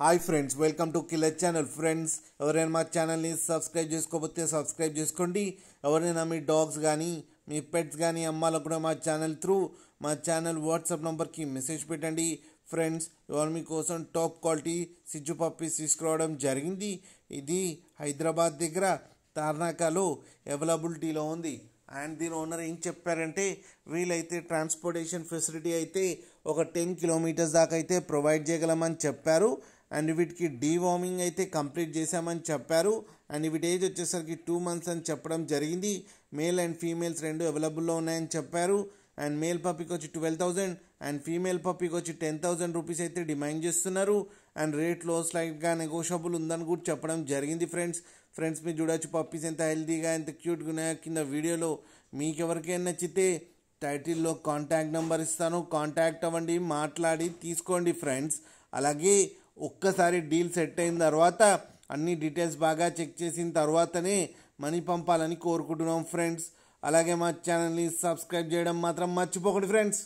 Hi friends, welcome to killer channel. Friends, ఎవరైనా మా ఛానల్ని సబ్స్క్రైబ్ చేసుకోకపోతే సబ్స్క్రైబ్ చేసుకోండి. ఎవరైనా మీ డాగ్స్ కానీ మీ పెట్స్ కానీ అమ్మాలకు కూడా మా ఛానల్ వాట్సాప్ నెంబర్కి మెసేజ్ పెట్టండి. ఫ్రెండ్స్, ఇవాళ మీకోసం టాప్ క్వాలిటీ సిజ్జు పప్పీస్ తీసుకురావడం జరిగింది. ఇది హైదరాబాద్ దగ్గర తార్నాకాలో అవైలబిలిటీలో ఉంది. అండ్ దీని ఓనర్ ఏం చెప్పారంటే, వీలైతే ట్రాన్స్పోర్టేషన్ ఫెసిలిటీ అయితే ఒక 10 కిలోమీటర్స్ దాకా అయితే ప్రొవైడ్ చేయగలమని చెప్పారు. అండ్ వీటికి డీవార్మింగ్ అయితే కంప్లీట్ చేశామని చెప్పారు. అండ్ వీటి ఏజ్ వచ్చేసరికి 2 months అని చెప్పడం జరిగింది. మేల్ అండ్ ఫీమేల్స్ రెండు అవైలబుల్లో ఉన్నాయని చెప్పారు. అండ్ మేల్ పప్పీకి వచ్చి 12,000 అండ్ ఫీమేల్ పప్పీకి వచ్చి 10,000 రూపీస్ అయితే డిమాండ్ చేస్తున్నారు. అండ్ రేట్లో స్లైట్గా నెగోషియబుల్ ఉందని కూడా చెప్పడం జరిగింది. ఫ్రెండ్స్ మీరు చూడొచ్చు పప్పీస్ ఎంత హెల్తీగా ఎంత క్యూట్గా ఉన్నాయో కింద వీడియోలో. మీకు ఎవరికైనా నచ్చితే టైటిల్లో కాంటాక్ట్ నెంబర్ ఇస్తాను, కాంటాక్ట్ అవ్వండి, మాట్లాడి తీసుకోండి ఫ్రెండ్స్. అలాగే ఒక్కసారి డీల్ సెట్ అయిన తర్వాత అన్ని డీటెయిల్స్ బాగా చెక్ చేసిన తర్వాతనే మనీ పంపాలని కోరుకుంటున్నాం ఫ్రెండ్స్. అలాగే మా ఛానల్ని సబ్స్క్రైబ్ చేయడం మాత్రం మర్చిపోకండి ఫ్రెండ్స్.